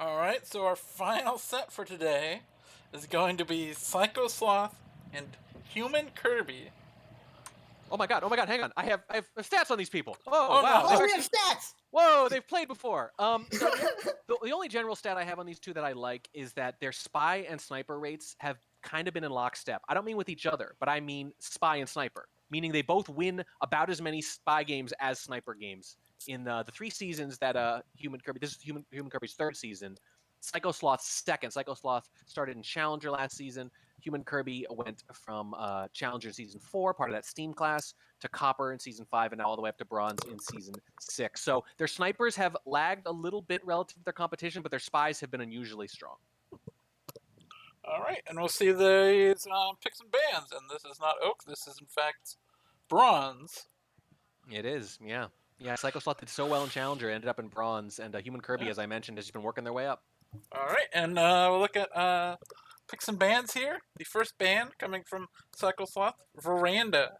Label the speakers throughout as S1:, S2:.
S1: Alright, so our final set for today is going to be SykoSloth and HumanKirby.
S2: Oh my god, hang on. I have stats on these people.
S1: Oh,
S2: Oh, wow.
S1: no.
S3: Oh, we have stats!
S2: Whoa, they've played before. So the only general stat I have on these two that I like is that their spy and sniper rates have kind of been in lockstep. I don't mean with each other, but I mean spy and sniper, meaning they both win about as many spy games as sniper games. In the 3 seasons that HumanKirby, this is HumanKirby's 3rd season, SykoSloth's 2nd. SykoSloth started in Challenger last season. HumanKirby went from Challenger season 4, part of that Steam class, to Copper in season 5, and now all the way up to Bronze in season 6. So their snipers have lagged a little bit relative to their competition, but their spies have been unusually strong.
S1: Alright, and we'll see these picks and bans. And this is not Oak, this is in fact Bronze.
S2: It is, yeah. Yeah, SykoSloth did so well in Challenger, ended up in Bronze, and HumanKirby, as I mentioned, has just been working their way up.
S1: Alright, and we'll look at picks and bans here. The first ban coming from SykoSloth, Veranda.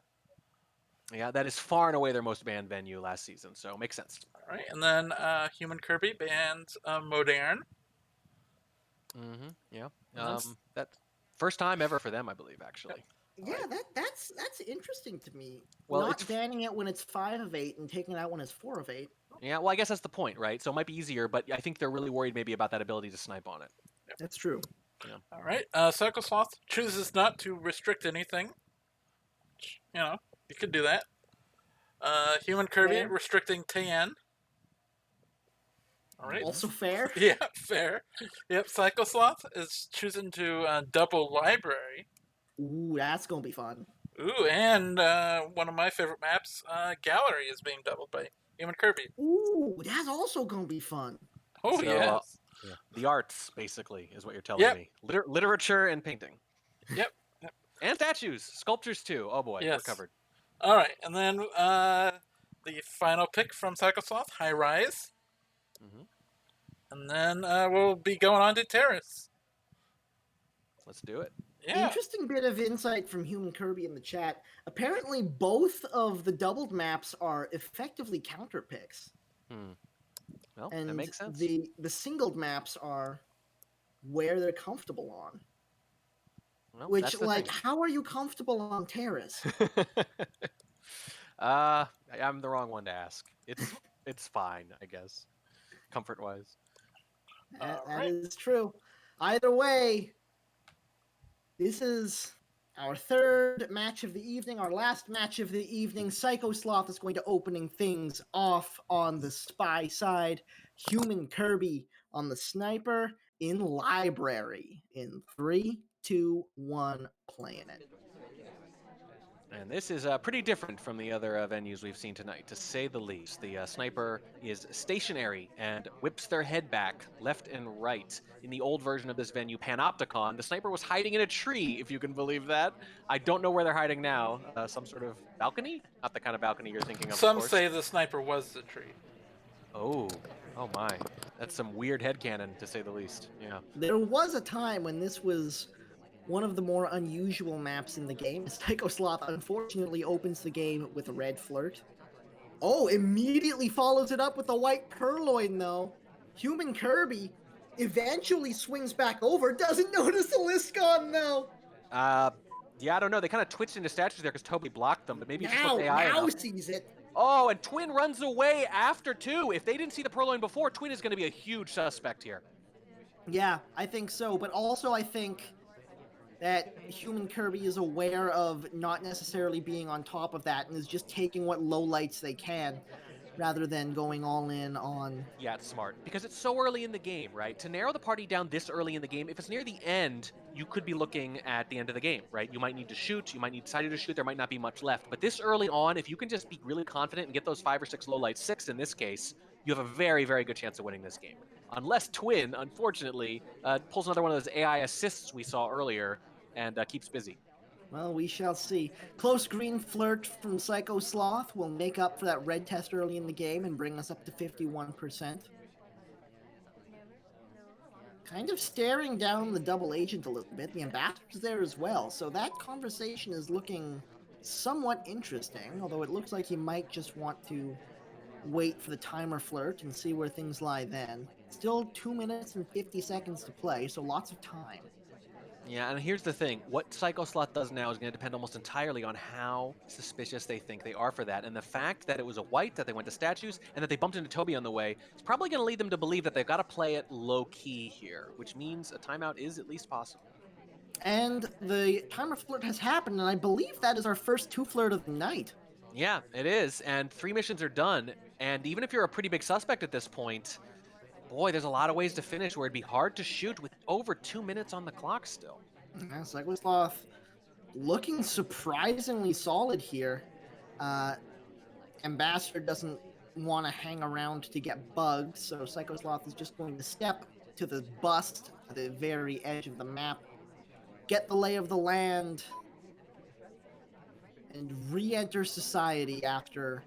S2: Yeah, that is far and away their most banned venue last season, so makes sense.
S1: Alright, and then HumanKirby bans Modern.
S2: Mm-hmm, yeah. That first time ever for them, I believe, actually.
S3: Yeah, that's interesting to me.
S2: Well,
S3: Not banning it when it's 5 of 8 and taking it out when it's 4 of 8.
S2: Yeah, well, I guess that's the point, right? So it might be easier, but I think they're really worried maybe about that ability to snipe on it.
S3: That's true.
S2: Yeah.
S1: Alright, SykoSloth chooses not to restrict anything. You know, you could do that. HumanKirby
S3: Yeah.
S1: restricting Tan. Alright.
S3: Also fair.
S1: Yeah, fair. Yep, SykoSloth is choosing to double Library.
S3: Ooh, that's gonna be fun.
S1: Ooh, and one of my favorite maps, Gallery, is being doubled by HumanKirby.
S3: Ooh, that's also gonna be fun.
S1: Oh,
S2: So,
S1: yes.
S2: Yeah. The arts, basically, is what you're telling me. Literature and painting.
S1: Yep.
S2: And statues. Sculptures, too. Oh, boy.
S1: Yes.
S2: We're covered.
S1: Alright, and then the final pick from SykoSloth, High Rise.
S2: Mm-hmm.
S1: And then we'll be going on to Terrace.
S2: Let's do it.
S1: Yeah.
S3: Interesting bit of insight from HumanKirby in the chat. Apparently, both of the doubled maps are effectively counter picks.
S2: Well,
S3: And
S2: that makes sense.
S3: the singled maps are where they're comfortable on.
S2: Well,
S3: Which,
S2: that's the
S3: like,
S2: thing.
S3: how are you comfortable on Terrace?
S2: I'm the wrong one to ask. It's fine, I guess, comfort-wise.
S3: That
S1: Alright.
S3: is true. Either way, this is our 3rd match of the evening, our last match of the evening. SykoSloth is going to opening things off on the spy side. HumanKirby on the sniper in Library. In 3, 2, 1, playing it.
S2: And this is pretty different from the other venues we've seen tonight, to say the least. The sniper is stationary and whips their head back left and right. In the old version of this venue, Panopticon, the sniper was hiding in a tree, if you can believe that. I don't know where they're hiding now. Some sort of balcony? Not the kind of balcony you're thinking of
S1: Some
S2: course.
S1: say the sniper was the tree.
S2: Oh my. That's some weird headcanon, to say the least. Yeah.
S3: There was a time when this was one of the more unusual maps in the game. SykoSloth unfortunately opens the game with a red flirt. Oh, immediately follows it up with a white purloin, though. HumanKirby eventually swings back over, doesn't notice the list gone, though.
S2: Yeah, I don't know. They kind of twitched into statues there because Toby blocked them, but maybe it's just
S3: Now
S2: with AI enough.
S3: sees it.
S2: Oh, and Twin runs away after, too. If they didn't see the purloin before, Twin is going to be a huge suspect here.
S3: Yeah, I think so, but also I think that HumanKirby is aware of not necessarily being on top of that and is just taking what lowlights they can rather than going all in on...
S2: Yeah, it's smart. Because it's so early in the game, right? To narrow the party down this early in the game, if it's near the end, you could be looking at the end of the game, right? You might need to shoot, you might need Saito to shoot, there might not be much left. But this early on, if you can just be really confident and get those 5 or 6 lowlights, 6 in this case, you have a very, very good chance of winning this game. Unless Twin, unfortunately, pulls another one of those AI assists we saw earlier and keeps busy.
S3: Well, we shall see. Close green flirt from SykoSloth will make up for that red test early in the game and bring us up to 51%. Kind of staring down the double agent a little bit. The ambassador's there as well, so that conversation is looking somewhat interesting, although it looks like he might just want to wait for the timer flirt and see where things lie then. Still 2 minutes and 50 seconds to play, so lots of time.
S2: Yeah, and here's the thing. What SykoSloth does now is going to depend almost entirely on how suspicious they think they are for that. And the fact that it was a white, that they went to statues, and that they bumped into Toby on the way is probably going to lead them to believe that they've got to play it low-key here, which means a timeout is at least possible.
S3: And the timer flirt has happened, and I believe that is our first 2 flirt of the night.
S2: Yeah, it is. And 3 missions are done. And even if you're a pretty big suspect at this point, boy, there's a lot of ways to finish where it'd be hard to shoot with over 2 minutes on the clock still.
S3: Yeah, SykoSloth looking surprisingly solid here. Ambassador doesn't want to hang around to get bugged, so SykoSloth is just going to step to the bust at the very edge of the map, get the lay of the land, and re-enter society after.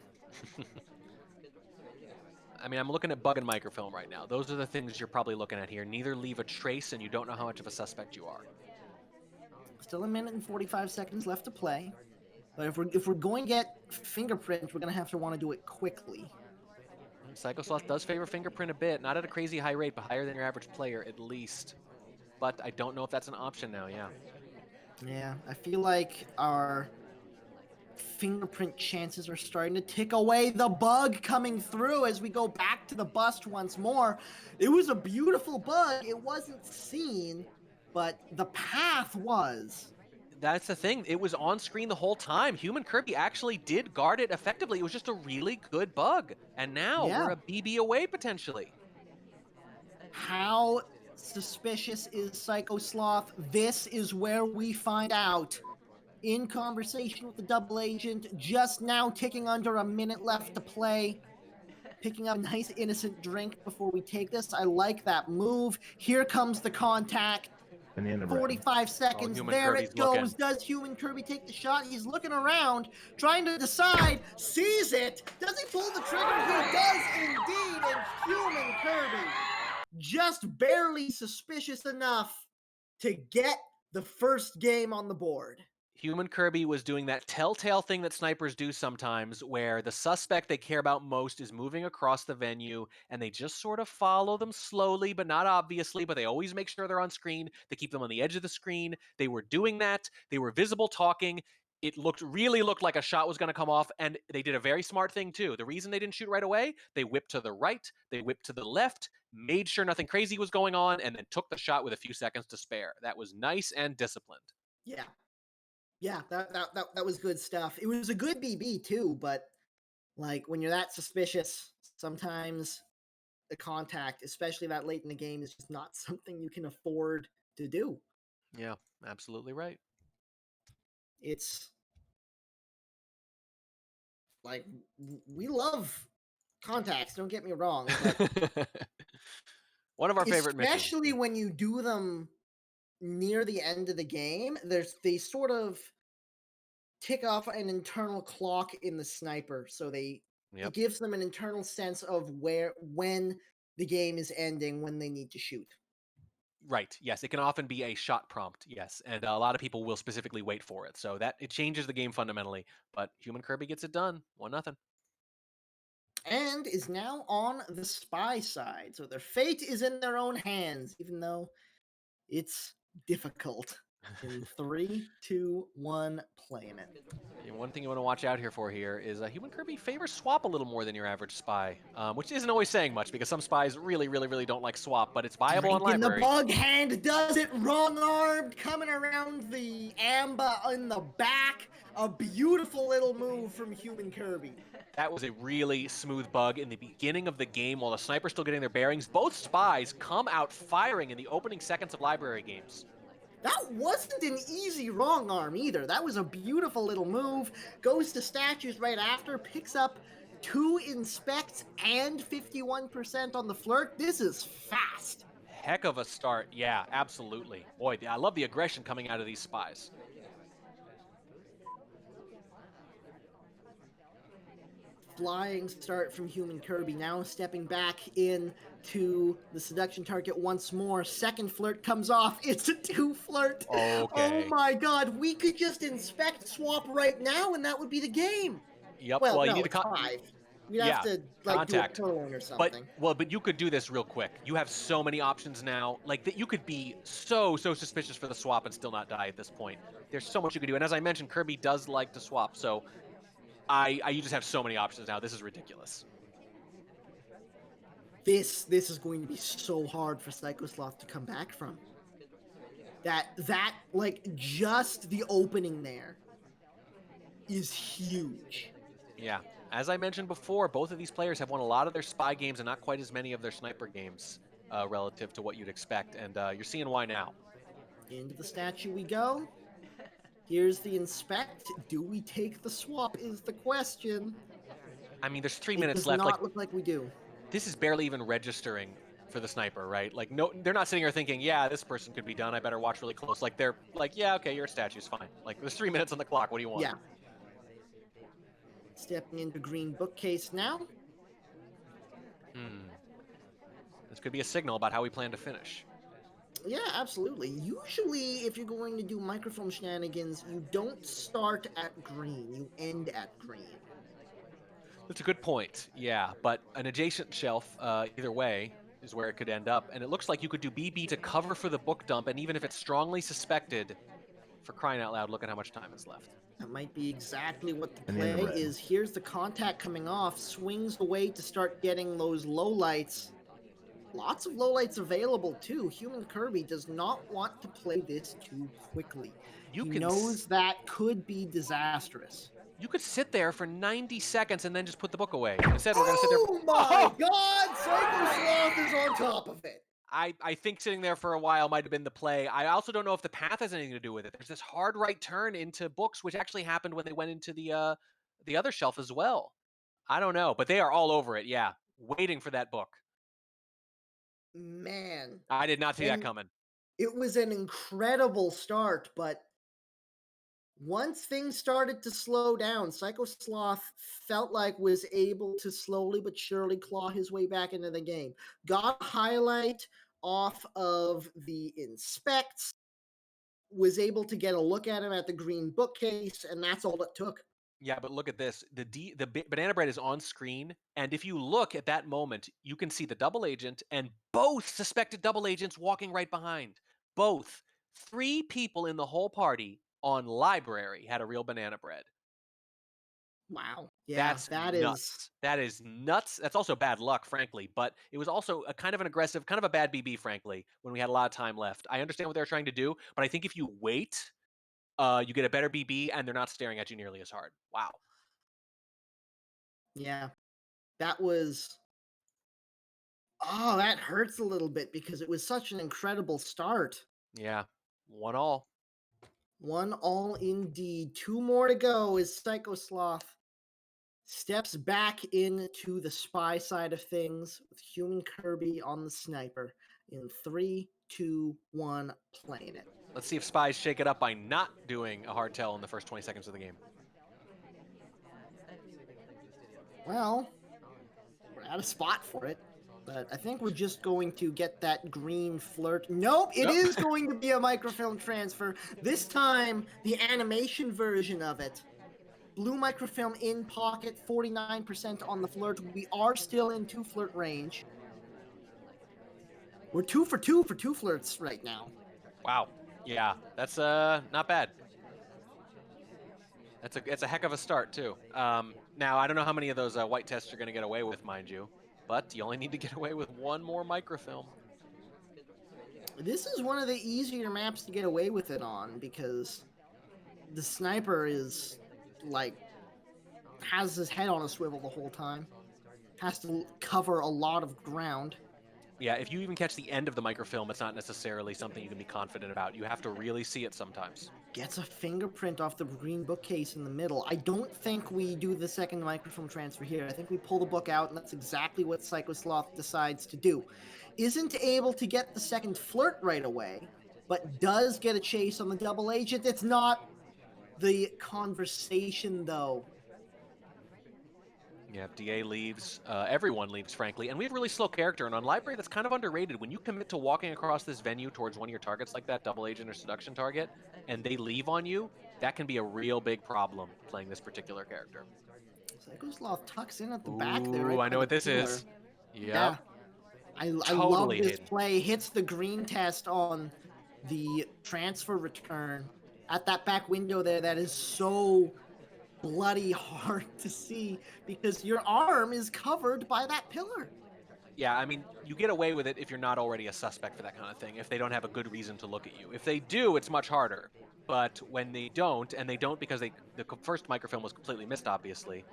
S2: I mean, I'm looking at bug and microfilm right now. Those are the things you're probably looking at here. Neither leave a trace, and you don't know how much of a suspect you are.
S3: Still a minute and 45 seconds left to play. But if we're going to get fingerprint, we're going to have to want to do it quickly.
S2: SykoSloth does favor fingerprint a bit, not at a crazy high rate, but higher than your average player at least. But I don't know if that's an option now, yeah.
S3: Yeah, I feel like our fingerprint chances are starting to tick away. The bug coming through as we go back to the bust once more. It was a beautiful bug. It wasn't seen, but the path was.
S2: That's the thing. It was on screen the whole time. HumanKirby actually did guard it effectively. It was just a really good bug. And now we're a BB away, potentially.
S3: How suspicious is SykoSloth? This is where we find out. In conversation with the double agent, just now ticking under a minute left to play. Picking up a nice innocent drink before we take this. I like that move. Here comes the contact. 45 seconds. There it goes.
S2: Looking.
S3: Does HumanKirby take the shot? He's looking around, trying to decide. Sees it. Does he pull the trigger? He does indeed. And HumanKirby just barely suspicious enough to get the first game on the board.
S2: HumanKirby was doing that telltale thing that snipers do sometimes, where the suspect they care about most is moving across the venue, and they just sort of follow them slowly, but not obviously, but they always make sure they're on screen. They keep them on the edge of the screen. They were doing that. They were visible talking. It really looked like a shot was going to come off, and they did a very smart thing, too. The reason they didn't shoot right away, they whipped to the right, they whipped to the left, made sure nothing crazy was going on, and then took the shot with a few seconds to spare. That was nice and disciplined.
S3: Yeah. Yeah, that was good stuff. It was a good BB too, but like when you're that suspicious, sometimes the contact, especially that late in the game, is just not something you can afford to do.
S2: Yeah, absolutely right.
S3: It's like we love contacts, don't get me wrong, but
S2: one of our favorite missions.
S3: Especially when you do them near the end of the game, they sort of tick off an internal clock in the sniper, so it gives them an internal sense of when the game is ending, when they need to shoot.
S2: Right. Yes, it can often be a shot prompt. Yes, and a lot of people will specifically wait for it, so that it changes the game fundamentally. But HumanKirby gets it done, 1-0.
S3: And is now on the spy side, so their fate is in their own hands, even though it's difficult. In 3, 2, 1, playing it.
S2: And one thing you want to watch out here is HumanKirby favors swap a little more than your average spy, which isn't always saying much because some spies really, really, really don't like swap, but it's viable on library.
S3: The bug hand does it, wrong-armed, coming around the amba in the back. A beautiful little move from HumanKirby.
S2: That was a really smooth bug in the beginning of the game while the sniper's still getting their bearings. Both spies come out firing in the opening seconds of library games.
S3: That wasn't an easy wrong arm either. That was a beautiful little move. Goes to statues right after, picks up 2 inspects and 51% on the flirt. This is fast.
S2: Heck of a start. Yeah, absolutely. Boy, I love the aggression coming out of these spies.
S3: Flying start from HumanKirby, now stepping back in to the seduction target once more. Second flirt comes off. It's a 2 flirt.
S2: Okay.
S3: Oh my god, we could just inspect swap right now and that would be the game.
S2: Yep.
S3: Well,
S2: you
S3: no,
S2: need to
S3: 5. We'd have to like
S2: contact.
S3: do a purling or something.
S2: But you could do this real quick. You have so many options now. Like that, you could be so suspicious for the swap and still not die at this point. There's so much you could do. And as I mentioned, Kirby does like to swap, so you just have so many options now. This is ridiculous.
S3: This is going to be so hard for SykoSloth to come back from. That like just the opening there is huge.
S2: Yeah. As I mentioned before, both of these players have won a lot of their spy games and not quite as many of their sniper games relative to what you'd expect, and you're seeing why now.
S3: Into the statue we go. Here's the inspect. Do we take the swap is the question.
S2: I mean, there's 3
S3: It
S2: minutes
S3: does
S2: left.
S3: not look like we do.
S2: This is barely even registering for the sniper, right? Like, no, they're not sitting here thinking, yeah, this person could be done. I better watch really close. Like, they're like, yeah, okay, your statue's fine. Like, there's 3 minutes on the clock. What do you want?
S3: Yeah. Stepping into green bookcase now.
S2: This could be a signal about how we plan to finish.
S3: Yeah, absolutely. Usually, if you're going to do microfilm shenanigans, you don't start at green. You end at green.
S2: That's a good point. Yeah, but an adjacent shelf, either way, is where it could end up. And it looks like you could do BB to cover for the book dump, and even if it's strongly suspected, for crying out loud, look at how much time is left.
S3: That might be exactly what the play is. Here's the contact coming off, swings away to start getting those lowlights. Lots of lowlights available too. HumanKirby does not want to play this too quickly. He knows that could be disastrous.
S2: You could sit there for 90 seconds and then just put the book away. Instead, we're going to sit there.
S3: Oh my God! SykoSloth is on top of it.
S2: I think sitting there for a while might have been the play. I also don't know if the path has anything to do with it. There's this hard right turn into books, which actually happened when they went into the other shelf as well. I don't know, but they are all over it. Yeah, waiting for that book.
S3: Man,
S2: I did not see that coming.
S3: It was an incredible start, but once things started to slow down, SykoSloth felt like was able to slowly but surely claw his way back into the game. Got a highlight off of the inspects, was able to get a look at him at the green bookcase, and that's all it took.
S2: Yeah, but look at this. The banana bread is on screen, and if you look at that moment, you can see the double agent and both suspected double agents walking right behind. Both. 3 people in the whole party on library had a real banana bread.
S3: Wow. Yeah,
S2: That is nuts. That's also bad luck, frankly, but it was also a kind of an aggressive, kind of a bad BB, frankly, when we had a lot of time left. I understand what they're trying to do, but I think if you wait, you get a better BB, and they're not staring at you nearly as hard. Wow.
S3: Yeah. That was... Oh, that hurts a little bit because it was such an incredible start.
S2: Yeah. 1-1.
S3: 1-1 indeed. 2 more to go as SykoSloth steps back into the spy side of things with HumanKirby on the sniper in 3, 2, 1, playing it.
S2: Let's see if spies shake it up by not doing a hard tell in the first 20 seconds of the game.
S3: Well, we're at a spot for it, but I think we're just going to get that green flirt. Nope, it is going to be a microfilm transfer. This time, the animation version of it. Blue microfilm in pocket, 49% on the flirt. We are still in 2 flirt range. We're 2 for 2 for 2 flirts right now.
S2: Wow. Yeah, that's not bad. That's a heck of a start too. Now I don't know how many of those white tests you're going to get away with, mind you, but you only need to get away with 1 more microfilm.
S3: This is one of the easier maps to get away with it on because the sniper is like has his head on a swivel the whole time. Has to cover a lot of ground.
S2: Yeah, if you even catch the end of the microfilm, it's not necessarily something you can be confident about. You have to really see it sometimes.
S3: Gets a fingerprint off the green bookcase in the middle. I don't think we do the second microfilm transfer here. I think we pull the book out, and that's exactly what SykoSloth decides to do. Isn't able to get the second flirt right away, but does get a chase on the double agent. It's not the conversation, though.
S2: Yeah, DA leaves. Everyone leaves, frankly. And we have really slow character. And on Library, that's kind of underrated. When you commit to walking across this venue towards one of your targets like that, double agent or seduction target, and they leave on you, that can be a real big problem playing this particular character.
S3: So SykoSloth tucks in at the back there.
S2: Ooh,
S3: Right
S2: I
S3: by
S2: know
S3: the
S2: what this
S3: pillar.
S2: is. Yep.
S3: Yeah. I love
S2: Totally
S3: this
S2: hidden.
S3: play. Hits the green test on the transfer return at that back window there. That is so bloody hard to see because your arm is covered by that pillar.
S2: Yeah, I mean, you get away with it if you're not already a suspect for that kind of thing, if they don't have a good reason to look at you. If they do, it's much harder. But when they don't, and they don't because the first microfilm was completely missed, obviously,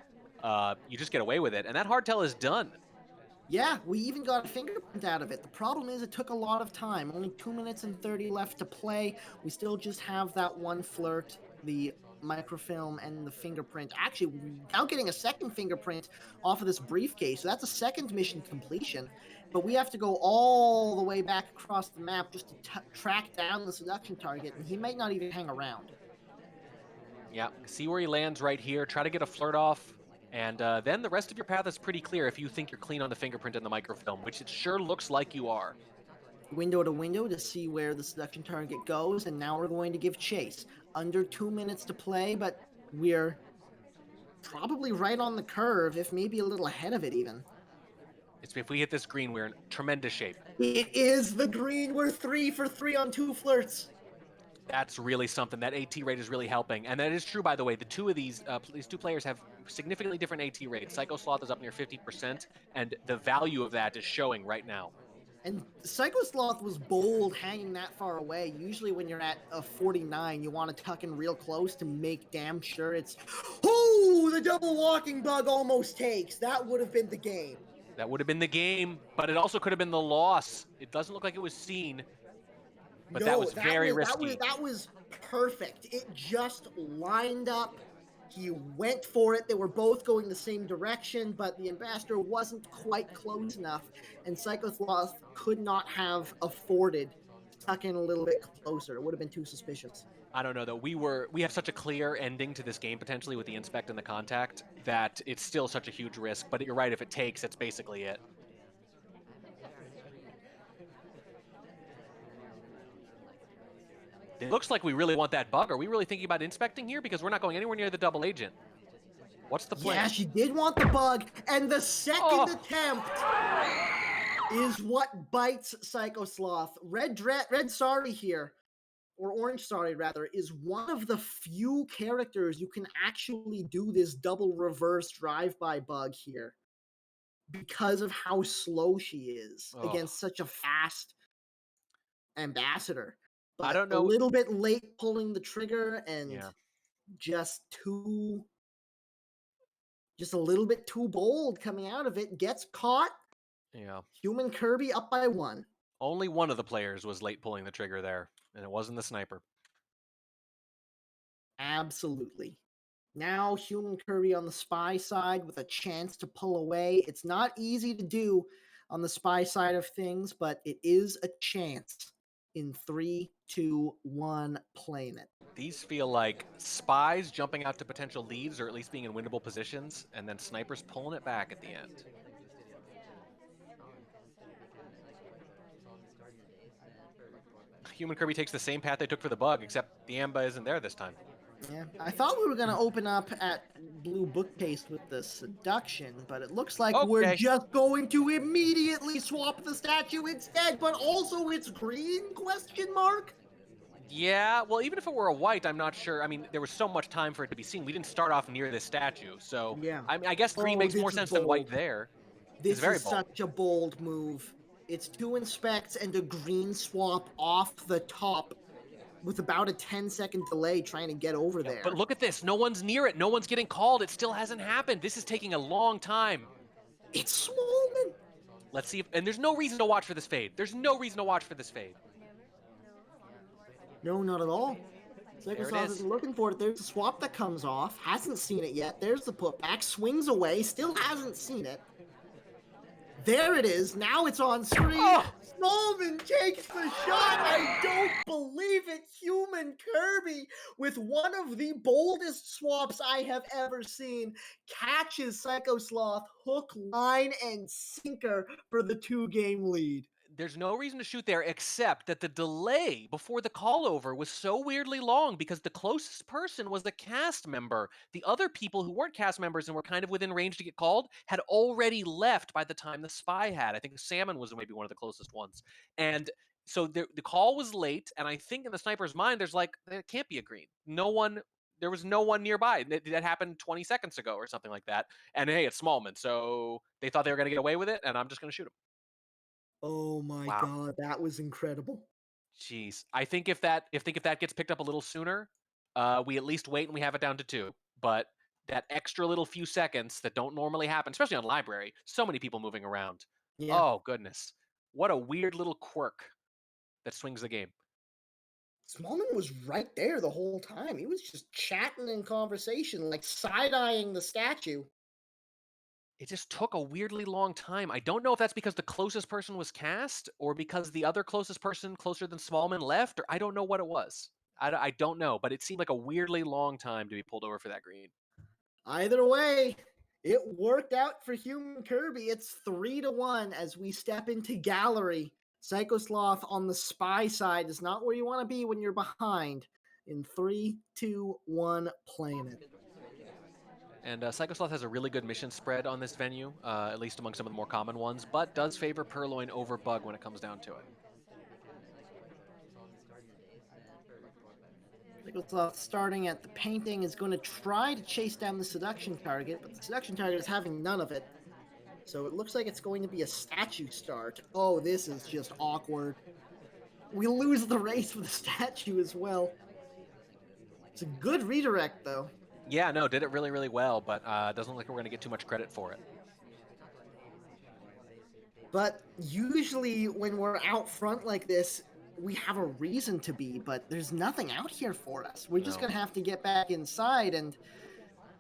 S2: you just get away with it. And that hardtail is done.
S3: Yeah, we even got a fingerprint out of it. The problem is it took a lot of time. Only 2 minutes and 30 left to play. We still just have that one flirt, the microfilm, and the fingerprint. Actually, we're now getting a second fingerprint off of this briefcase. So that's a second mission completion. But we have to go all the way back across the map just to track down the seduction target, and he might not even hang around.
S2: Yeah, see where he lands right here. Try to get a flirt off. And then the rest of your path is pretty clear if you think you're clean on the fingerprint and the microfilm, which it sure looks like you are.
S3: Window to window to see where the seduction target goes, and now we're going to give chase. Under 2 minutes to play, but we're probably right on the curve, if maybe a little ahead of it even.
S2: If we hit this green, we're in tremendous shape.
S3: It is the green. We're 3 for 3 on 2 flirts.
S2: That's really something. That AT rate is really helping. And that is true, by the way. The two of these two players have significantly different AT rates. SykoSloth is up near 50%, and the value of that is showing right now.
S3: And SykoSloth was bold hanging that far away. Usually when you're at a 49, you want to tuck in real close to make damn sure it's... Oh, the double walking bug almost takes. That would have been the game.
S2: That would have been the game, but it also could have been the loss. It doesn't look like it was seen, but that was very risky.
S3: That was perfect. It just lined up. He went for it. They were both going the same direction, but the ambassador wasn't quite close enough, and SykoSloth could not have afforded to tuck in a little bit closer. It would have been too suspicious.
S2: I don't know, though. We have such a clear ending to this game, potentially, with the inspect and the contact, that it's still such a huge risk. But you're right, if it takes, that's basically it. It looks like we really want that bug. Are we really thinking about inspecting here? Because we're not going anywhere near the double agent. What's the plan?
S3: Yeah, she did want the bug, and the second attempt is what bites SykoSloth. Red Sorry here, or Orange Sorry rather, is one of the few characters you can actually do this double reverse drive-by bug here because of how slow she is against such a fast ambassador. But
S2: I don't know.
S3: A little bit late pulling the trigger and just a little bit too bold coming out of it. Gets caught.
S2: Yeah.
S3: HumanKirby up by 1.
S2: Only one of the players was late pulling the trigger there, and it wasn't the sniper.
S3: Absolutely. Now HumanKirby on the spy side with a chance to pull away. It's not easy to do on the spy side of things, but it is a chance. In 3, 2, 1, playing it.
S2: These feel like spies jumping out to potential leads, or at least being in winnable positions, and then snipers pulling it back at the end. HumanKirby takes the same path they took for the bug, except the Amba isn't there this time.
S3: Yeah, I thought we were going to open up at blue bookcase with the seduction, but it looks like we're just going to immediately swap the statue instead, but also it's green, question mark?
S2: Yeah, well, even if it were a white, I'm not sure. I mean, there was so much time for it to be seen. We didn't start off near this statue, so
S3: yeah.
S2: I guess green makes more sense than white there.
S3: This is such a bold move. It's 2 inspects and a green swap off the top with about a 10-second delay trying to get over there.
S2: But look at this. No one's near it. No one's getting called. It still hasn't happened. This is taking a long time.
S3: It's Smallman.
S2: Let's see if... And there's no reason to watch for this fade. There's no reason to watch for this fade.
S3: No, not at all. SykoSloth isn't looking for it. There's a swap that comes off. Hasn't seen it yet. There's the putback. Swings away. Still hasn't seen it. There it is. Now it's on screen. Smallman takes the shot. I don't believe it. HumanKirby, with one of the boldest swaps I have ever seen, catches SykoSloth hook, line, and sinker for the 2-game lead.
S2: There's no reason to shoot there except that the delay before the call over was so weirdly long because the closest person was a cast member. The other people who weren't cast members and were kind of within range to get called had already left by the time the spy had. I think Salmon was maybe one of the closest ones. And so the call was late, and I think in the sniper's mind, there's like, there can't be a green. There was no one nearby. That happened 20 seconds ago or something like that. And hey, it's Smallman, so they thought they were going to get away with it, and I'm just going to shoot him.
S3: Oh my
S2: Wow.
S3: god, that was incredible.
S2: Jeez, I think if that gets picked up a little sooner, we at least wait and we have it down to 2. But that extra little few seconds that don't normally happen, especially on library, so many people moving around.
S3: Yeah.
S2: Oh goodness, what a weird little quirk that swings the game.
S3: Smallman was right there the whole time. He was just chatting in conversation, like side-eyeing the statue.
S2: It just took a weirdly long time. I don't know if that's because the closest person was cast or because the other closest person closer than Smallman left, or I don't know what it was. I don't know, but it seemed like a weirdly long time to be pulled over for that green.
S3: Either way, it worked out for HumanKirby. It's 3-1 as we step into gallery. SykoSloth on the spy side is not where you want to be when you're behind. In 3, 2, 1, playing it.
S2: And SykoSloth has a really good mission spread on this venue, at least among some of the more common ones, but does favor Purloin over Bug when it comes down to it.
S3: SykoSloth starting at the painting is going to try to chase down the seduction target, but the seduction target is having none of it. So it looks like it's going to be a statue start. Oh, this is just awkward. We lose the race with the statue as well. It's a good redirect, though.
S2: Yeah, no, did it really, really well, but doesn't look like we're going to get too much credit for it.
S3: But usually when we're out front like this, we have a reason to be, but there's nothing out here for us. We're just going to have to get back inside, and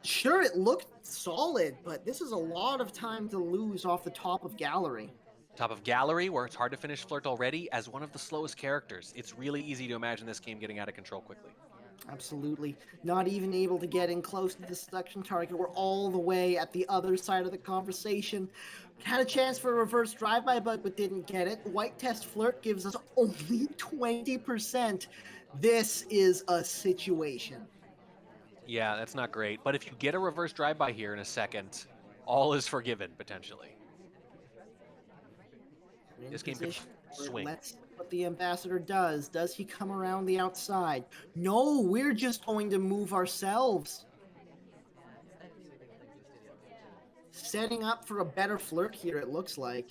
S3: sure, it looked solid, but this is a lot of time to lose off the top of gallery.
S2: Top of gallery, where it's hard to finish Flirt already, as one of the slowest characters. It's really easy to imagine this game getting out of control quickly.
S3: Absolutely. Not even able to get in close to the seduction target. We're all the way at the other side of the conversation. Had a chance for a reverse drive-by bug, but didn't get it. White test Flirt gives us only 20%. This is a situation.
S2: Yeah, that's not great. But if you get a reverse drive-by here in a second, all is forgiven, potentially. This game could swing.
S3: Let's see what the ambassador does. Does he come around the outside? No, we're just going to move ourselves. Setting up for a better Flirt here, it looks like.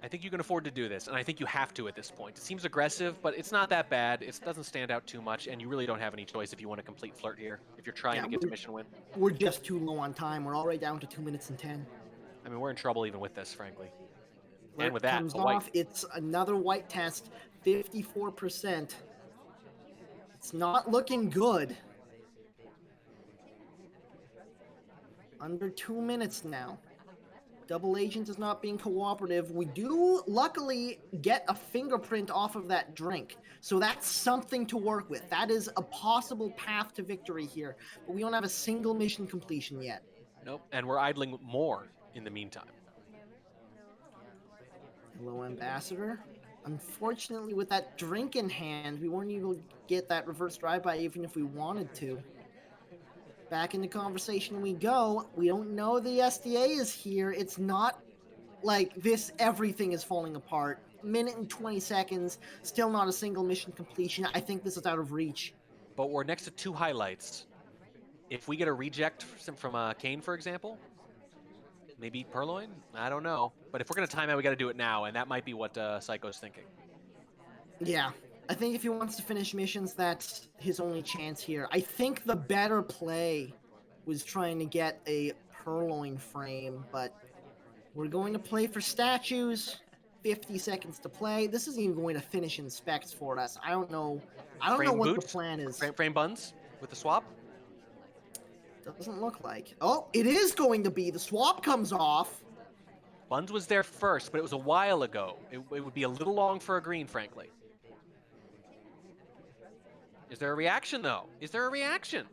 S2: I think you can afford to do this, and I think you have to at this point. It seems aggressive, but it's not that bad. It doesn't stand out too much, and you really don't have any choice if you want to complete Flirt here, if you're trying to get to mission win.
S3: We're just too low on time. We're already down to 2 minutes and 10.
S2: I mean, we're in trouble even with this, frankly.
S3: Flirt
S2: and with that,
S3: comes
S2: a white.
S3: off. It's another white test, 54%. It's not looking good. Under 2 minutes now. Double Agent is not being cooperative. We do, luckily, get a fingerprint off of that drink. So that's something to work with. That is a possible path to victory here. But we don't have a single mission completion yet.
S2: Nope, and we're idling more in the meantime.
S3: Hello, Ambassador. Unfortunately, with that drink in hand, we weren't able to get that reverse drive-by even if we wanted to. Back into conversation we go. We don't know the SDA is here. It's not like this, everything is falling apart. Minute and 20 seconds, still not a single mission completion. I think this is out of reach.
S2: But we're next to 2 highlights. If we get a reject from Kane, for example, maybe Purloin? I don't know. But if we're going to time out, we got to do it now, and that might be what Syko's thinking.
S3: Yeah. I think if he wants to finish missions, that's his only chance here. I think the better play was trying to get a Purloin frame, but we're going to play for statues. 50 seconds to play. This isn't even going to finish in specs for us. I don't know. I don't know what the plan is.
S2: Frame buns with the swap?
S3: Doesn't look like. Oh, it is going to be. The swap comes off.
S2: Buns was there first, but it was a while ago. It would be a little long for a green, frankly. Is there a reaction, though? Is there a reaction?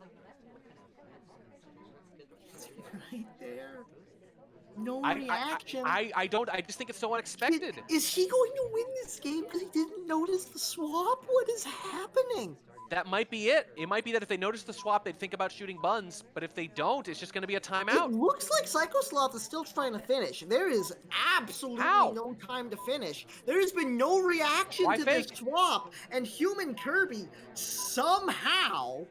S3: It's right there. no
S2: I
S3: reaction.
S2: I don't. I just think it's so unexpected.
S3: Is he going to win this game because he didn't notice the swap? What is happening?
S2: That might be it. It might be that if they notice the swap, they'd think about shooting buns. But if they don't, it's just going to be a
S3: It
S2: timeout.
S3: looks like SykoSloth is still trying to finish. There is absolutely
S2: How?
S3: no time to finish. There has been no reaction
S2: Why
S3: to
S2: fake?
S3: this swap, and HumanKirby somehow.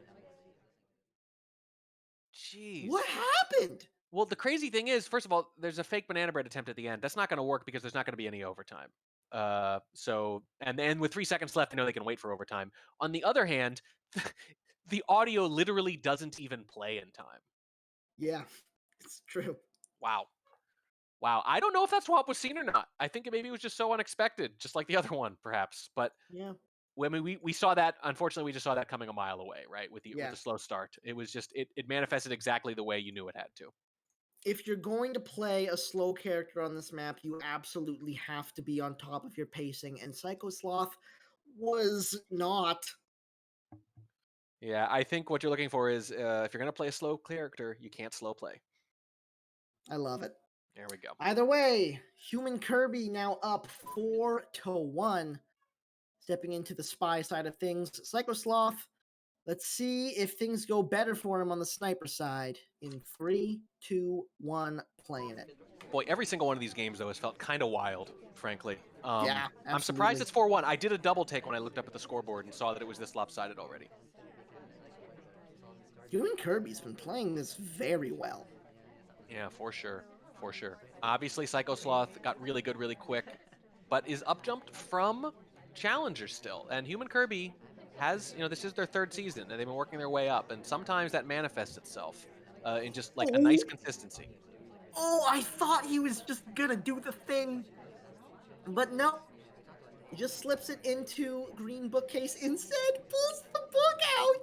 S2: Jeez.
S3: What happened?
S2: Well, the crazy thing is, first of all, there's a fake banana bread attempt at the end. That's not going to work because there's not going to be any overtime. And with 3 seconds left, I know they can wait for overtime. On the other hand, the audio literally doesn't even play in time.
S3: Yeah, it's true.
S2: Wow. I don't know if that swap was seen or not. I think maybe it was just so unexpected, just like the other one, perhaps. But
S3: Yeah.
S2: when we saw that, unfortunately, we just saw that coming a mile away, right? With the slow start, it was just it manifested exactly the way you knew it had to.
S3: If you're going to play a slow character on this map, you absolutely have to be on top of your pacing, and SykoSloth was not.
S2: Yeah, I think what you're looking for is if you're going to play a slow character, you can't slow play.
S3: I love it.
S2: There we go.
S3: Either way, HumanKirby now up 4-1. Stepping into the spy side of things. SykoSloth, let's see if things go better for him on the sniper side. In 3, 2, 1, playing it.
S2: Boy, every single one of these games, though, has felt kind of wild, frankly.
S3: Yeah,
S2: I'm surprised
S3: absolutely.
S2: it's 4-1. I did a double take when I looked up at the scoreboard and saw that it was this lopsided already.
S3: HumanKirby's been playing this very well.
S2: Yeah, for sure. Obviously, SykoSloth got really good really quick, but is up-jumped from Challenger still. And HumanKirby has, this is their 3rd season, and they've been working their way up. And sometimes that manifests itself in just like a nice consistency.
S3: Oh, I thought he was just gonna do the thing. But no. He just slips it into green bookcase, instead pulls the book out.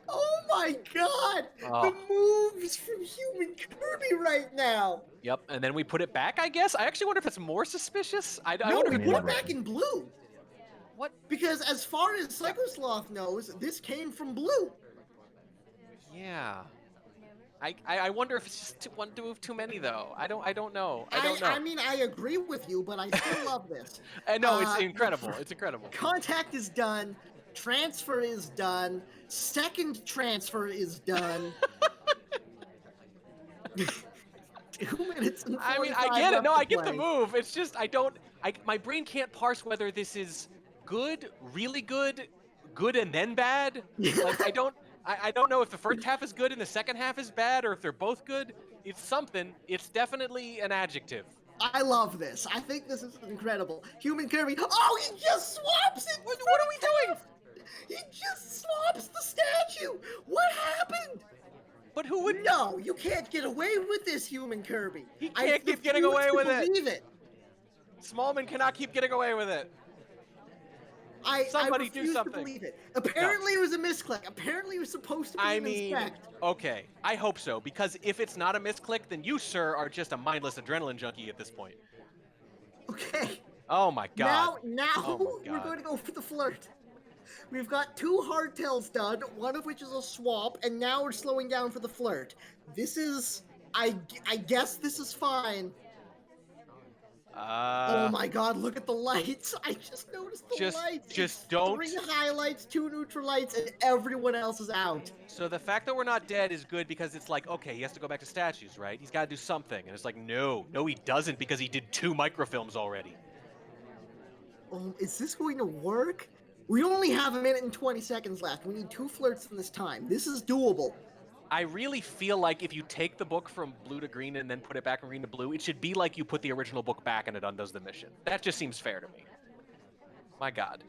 S3: Oh my god!
S2: Oh.
S3: The moves from HumanKirby right now.
S2: Yep, and then we put it back, I guess? I actually wonder if it's more suspicious. I
S3: No,
S2: wonder
S3: we
S2: if
S3: put it back in blue.
S2: What?
S3: Because as far as SykoSloth knows, this came from blue.
S2: Yeah. I wonder if it's just one to move too many, though. I don't know.
S3: I mean, I agree with you, but I still love this.
S2: No, it's incredible. It's incredible.
S3: Contact is done. Transfer is done. Second transfer is done. 2 minutes and 45
S2: I mean, I get it. No,
S3: left
S2: I
S3: to
S2: get the
S3: play.
S2: move. It's just my brain can't parse whether this is good, really good, good and then bad. Like I don't know if the first half is good and the second half is bad, or if they're both good. It's something. It's definitely an adjective.
S3: I love this. I think this is incredible. HumanKirby. Oh, he just swaps it.
S2: What are we doing?
S3: He just swaps the statue. What happened?
S2: But who would?
S3: No, you can't get away with this, HumanKirby.
S2: He can't keep getting away with it.
S3: Believe it.
S2: Smallman cannot keep getting away with it. Somebody
S3: I
S2: do
S3: refuse
S2: something.
S3: to believe it. Apparently it was a misclick. Apparently it was supposed to be inspect.
S2: Okay, I hope so, because if it's not a misclick, then you, sir, are just a mindless adrenaline junkie at this point.
S3: Okay.
S2: Oh my god.
S3: Now
S2: Oh my
S3: we're
S2: God.
S3: going to go for the flirt. We've got 2 hardtails done, one of which is a swap, and now we're slowing down for the flirt. This is, I guess this is fine. Oh my god, look at the lights. I just noticed the lights.
S2: Just don't.
S3: 3 highlights, 2 neutral lights, and everyone else is out.
S2: So the fact that we're not dead is good because it's like, okay, he has to go back to statues, right? He's got to do something. And it's like, no, he doesn't, because he did 2 microfilms already.
S3: Oh, is this going to work? We only have 1 minute and 20 seconds left. We need 2 flirts in this time. This is doable.
S2: I really feel like if you take the book from blue to green and then put it back from green to blue, it should be like you put the original book back and it undoes the mission. That just seems fair to me. My god.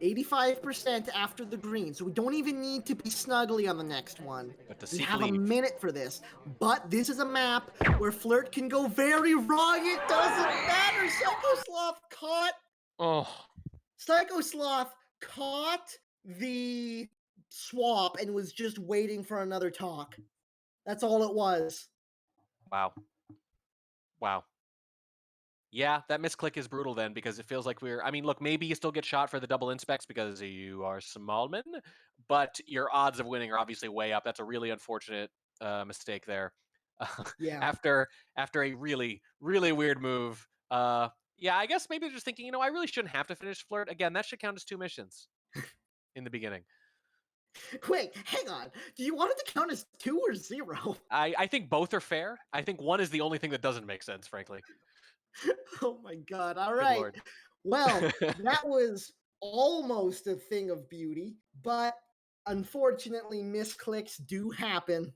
S3: 85% after the green, so we don't even need to be snuggly on the next one.
S2: But
S3: We have a minute for this, but this is a map where flirt can go very wrong. It doesn't matter. SykoSloth caught.
S2: Oh.
S3: SykoSloth caught the swap and was just waiting for another talk. That's all it was.
S2: Wow. Yeah, that misclick is brutal then, because it feels like I mean, look, maybe you still get shot for the double inspects because you are Smallman, but your odds of winning are obviously way up. That's a really unfortunate mistake there.
S3: Yeah.
S2: after a really really weird move. Yeah, I guess maybe they're just thinking, I really shouldn't have to finish flirt again. That should count as 2 missions in the beginning.
S3: Wait, hang on. Do you want it to count as 2 or 0?
S2: I think both are fair. I think one is the only thing that doesn't make sense, frankly.
S3: Oh my god. All
S2: Good
S3: right.
S2: lord.
S3: Well, that was almost a thing of beauty, but unfortunately, misclicks do happen.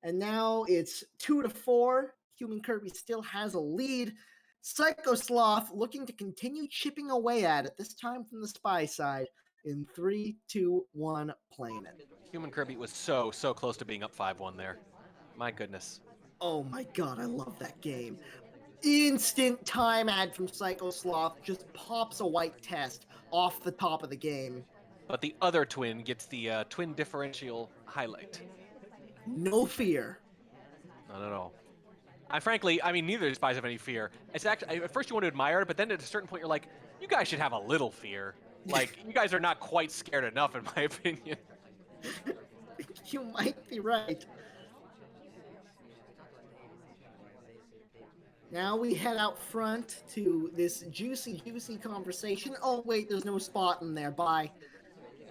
S3: And now it's 2-4. HumanKirby still has a lead. SykoSloth looking to continue chipping away at it, this time from the spy side. In 3, 2, 1, playing it.
S2: HumanKirby was so close to being up 5-1 there. My goodness.
S3: Oh my god, I love that game. Instant time ad from SykoSloth just pops a white test off the top of the game.
S2: But the other twin gets the twin differential highlight.
S3: No fear.
S2: Not at all. I mean, neither of these spies have any fear. It's actually, at first you want to admire it, but then at a certain point you're like, you guys should have a little fear. Like, you guys are not quite scared enough, in my opinion.
S3: You might be right. Now we head out front to this juicy conversation. Oh, wait, there's no spot in there. Bye.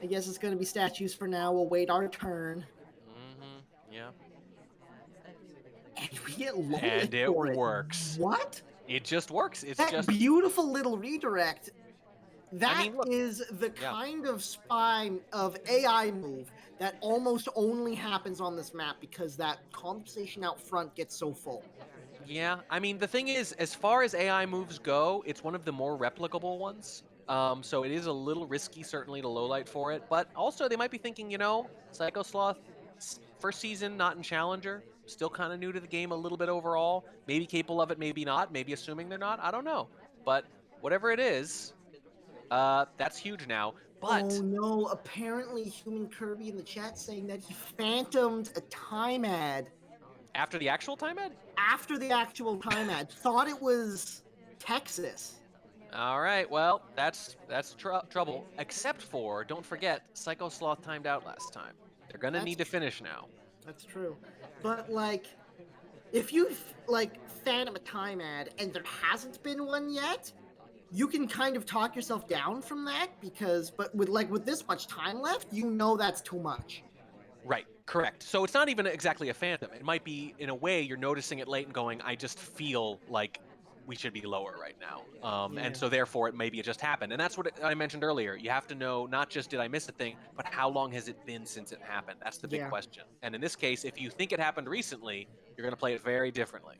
S3: I guess it's going to be statues for now. We'll wait our turn.
S2: Yeah.
S3: And we get low
S2: And it
S3: for
S2: works.
S3: What?
S2: It just works. It's
S3: That
S2: just
S3: beautiful little redirect. That
S2: look,
S3: is the kind of spy of AI move that almost only happens on this map because that conversation out front gets so full.
S2: Yeah, I mean, the thing is, as far as AI moves go, it's one of the more replicable ones. So it is a little risky, certainly, to lowlight for it. But also, they might be thinking, SykoSloth, first season, not in Challenger, still kind of new to the game a little bit overall. Maybe capable of it, maybe not. Maybe assuming they're not. I don't know. But whatever it is, that's huge now. But
S3: oh no, apparently HumanKirby in the chat saying that he phantomed a time ad.
S2: After the actual time ad?
S3: After the actual time ad. Thought it was Texas.
S2: All right, well, that's trouble. Except for, don't forget, SykoSloth timed out last time. They're gonna need to finish now.
S3: That's true. But, if you, phantom a time ad and there hasn't been one yet, you can kind of talk yourself down from that but with this much time left, that's too much.
S2: Right, correct. So it's not even exactly a phantom. It might be, in a way, you're noticing it late and going, I just feel like we should be lower right now. And so therefore, maybe it just happened. And that's what I mentioned earlier. You have to know, not just did I miss a thing, but how long has it been since it happened? That's the big question. And in this case, if you think it happened recently, you're going to play it very differently.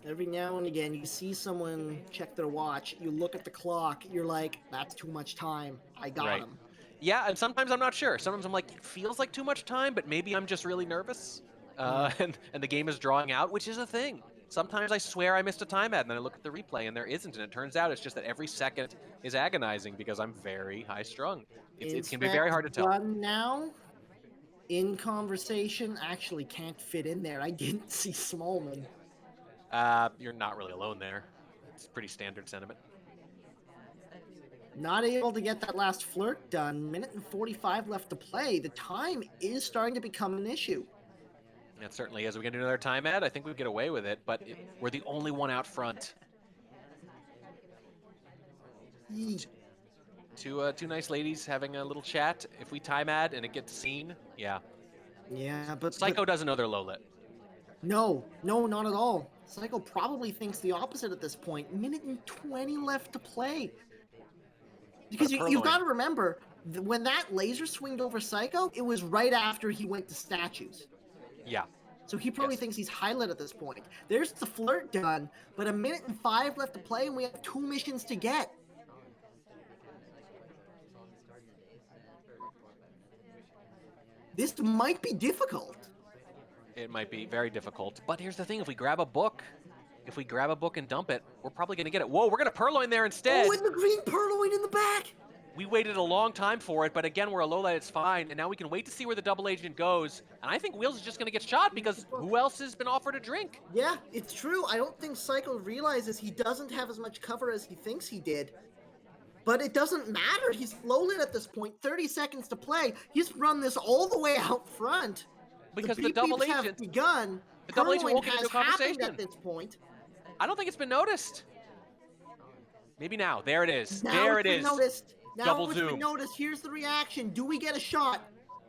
S3: Every now and again, you see someone check their watch, you look at the clock, you're like, that's too much time. I got him.
S2: Yeah, and sometimes I'm not sure. Sometimes I'm like, it feels like too much time, but maybe I'm just really nervous. And the game is drawing out, which is a thing. Sometimes I swear I missed a time ad, and then I look at the replay, and there isn't. And it turns out it's just that every second is agonizing because I'm very high-strung. It can be very hard to tell.
S3: Done now, in conversation, actually can't fit in there. I didn't see Smallman.
S2: You're not really alone there. It's pretty standard sentiment.
S3: Not able to get that last flirt done. Minute and 45 left to play. The time is starting to become an issue.
S2: It certainly is. We're going to do another time ad. I think we'd get away with it, but we're the only one out front. Two nice ladies having a little chat. If we time ad and it gets seen, yeah.
S3: Yeah, but
S2: Syko doesn't know they're low lit.
S3: No, not at all. Syko probably thinks the opposite at this point. Minute and 20 left to play. Because you've got to remember, when that laser swinged over Syko, it was right after he went to statues.
S2: Yeah.
S3: So he probably thinks he's high-lit at this point. There's the flirt done, but 1 minute and 5 left to play, and we have 2 missions to get. This might be difficult.
S2: It might be very difficult. But here's the thing, if we grab a book and dump it, we're probably going to get it. Whoa, we're going to purloin there instead.
S3: Oh, and the green purloin in the back.
S2: We waited a long time for it, but again, we're a low light, it's fine. And now we can wait to see where the double agent goes. And I think Wheels is just going to get shot because who else has been offered a drink?
S3: Yeah, it's true. I don't think Syko realizes he doesn't have as much cover as he thinks he did. But it doesn't matter. He's low lit at this point. 30 seconds to play. He's run this all the way out front.
S2: because the
S3: beep
S2: double
S3: beeps have
S2: agent,
S3: begun.
S2: the double agent
S3: Purloin
S2: won't get into
S3: has
S2: a
S3: happened
S2: conversation.
S3: at this point.
S2: I don't think it's been noticed. Maybe now. There it is.
S3: Now
S2: there
S3: it's
S2: it
S3: been
S2: is.
S3: noticed. Now
S2: Double
S3: it's
S2: zoom.
S3: been noticed. Here's the reaction. Do we get a shot?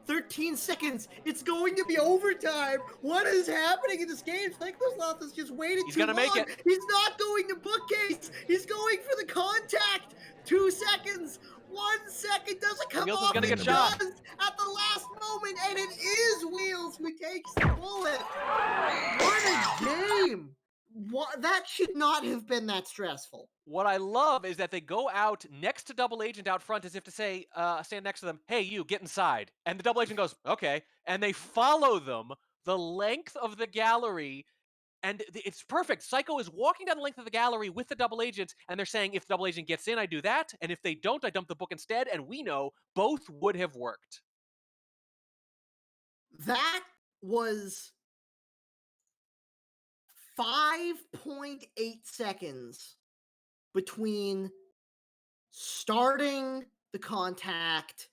S3: 13 seconds. It's going to be overtime. What is happening in this game? SykoSloth has just waited
S2: He's
S3: too
S2: gonna make
S3: long.
S2: it.
S3: He's not going to bookcase. He's going for the contact. 2 seconds. 1 second doesn't come
S2: Wheels is
S3: off.
S2: gonna
S3: It
S2: get shot.
S3: does at the last moment, and it is Wheels who takes the bullet. What a game. That should not have been that stressful.
S2: What I love is that they go out next to double agent out front as if to say, stand next to them, hey, you, get inside. And the double agent goes, okay. And they follow them the length of the gallery. And it's perfect. Psycho is walking down the length of the gallery with the double agent, and they're saying, if the double agent gets in, I do that. And if they don't, I dump the book instead. And we know both would have worked.
S3: That was 5.8 seconds between starting the contact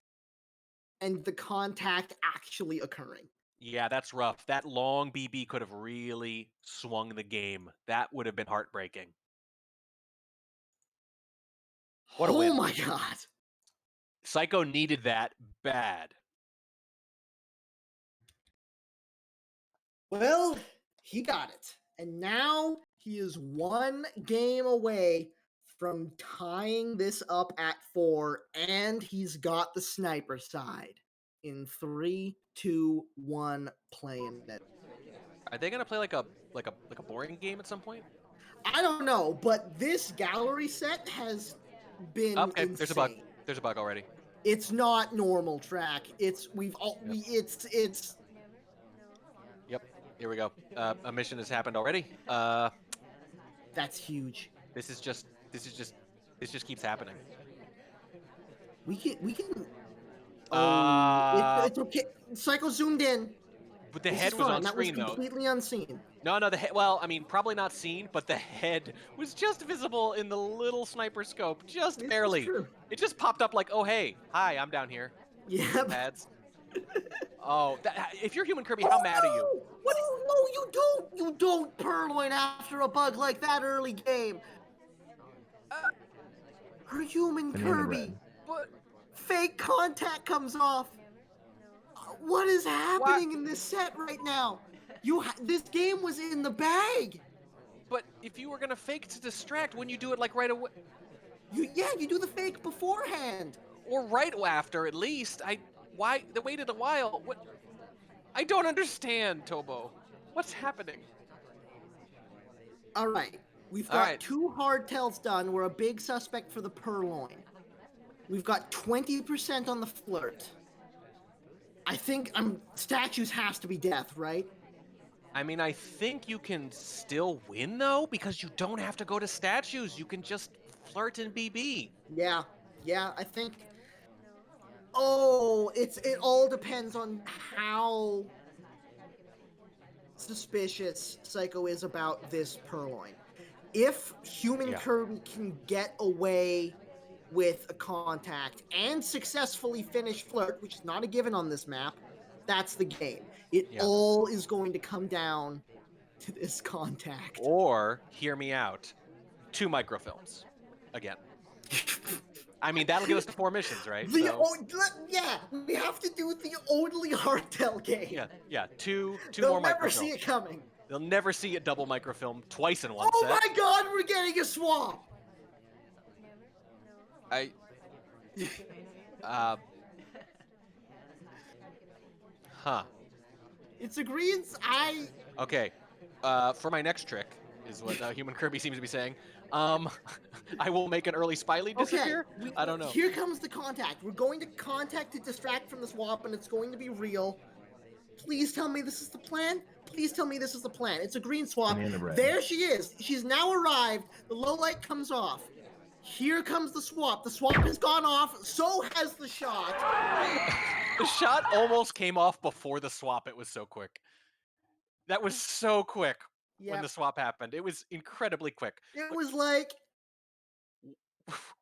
S3: and the contact actually occurring.
S2: Yeah, that's rough. That long BB could have really swung the game. That would have been heartbreaking. What a win.
S3: Oh my god.
S2: Psycho needed that bad.
S3: Well, he got it. And now he is 1 game away from tying this up at 4, and he's got the sniper side. In 3, 2, 1, playing it.
S2: Are they gonna play like a boring game at some point?
S3: I don't know, but this gallery set has been
S2: Okay,
S3: insane.
S2: there's a bug. There's a bug already.
S3: It's not normal track. It's
S2: Yep. Here we go. A mission has happened already.
S3: That's huge.
S2: This just keeps happening.
S3: We can. Oh, it's
S2: Uh,
S3: okay. Psycho zoomed in.
S2: But the
S3: This
S2: head
S3: is
S2: was
S3: fine.
S2: on
S3: That was
S2: screen though.
S3: completely unseen.
S2: No, the head. Well, I mean, probably not seen, but the head was just visible in the little sniper scope, just
S3: This is
S2: barely.
S3: true.
S2: It just popped up like, oh hey, hi, I'm down here.
S3: Yep.
S2: Pads. Oh, if you're HumanKirby, how mad are you?
S3: What? No, you don't. You don't purloin after a bug like that early game. Her HumanKirby.
S2: But
S3: Fake contact comes off. What is happening in this set right now? This game was in the bag.
S2: But if you were gonna fake to distract, wouldn't you do it like right away?
S3: You do the fake beforehand.
S2: Or right after, at least. Why they waited a while? What? I don't understand, Tobo. What's happening?
S3: All right, we've
S2: All
S3: got
S2: right.
S3: 2 hardtails done. We're a big suspect for the purloin. We've got 20% on the flirt. I think statues has to be death, right?
S2: I mean, I think you can still win though, because you don't have to go to statues. You can just flirt and BB.
S3: Yeah, I think. Oh, it all depends on how suspicious Psycho is about this purloin. If HumanKirby can get away with a contact and successfully finish flirt, which is not a given on this map, that's the game. It all is going to come down to this contact.
S2: Or, hear me out, 2 microfilms. Again. I mean, that'll get us to 4 missions, right?
S3: We have to do the only hardtail game.
S2: Yeah, 2
S3: They'll
S2: more
S3: never
S2: microfilms.
S3: see it coming.
S2: They'll never see a double microfilm twice in one
S3: Oh
S2: set.
S3: my god, we're getting a swap! It's a greens.
S2: Okay. For my next trick, is what HumanKirby seems to be saying. I will make an early spy lead disappear. I don't know.
S3: Here comes the contact. We're going to contact to distract from the swap, and it's going to be real. Please tell me this is the plan. Please tell me this is the plan. It's a green swap. There she is. She's now arrived. The low light comes off. Here comes the swap. The swap has gone off. So has the shot.
S2: The shot almost came off before the swap. It was so quick. That was so quick when the swap happened. It was incredibly quick.
S3: It was like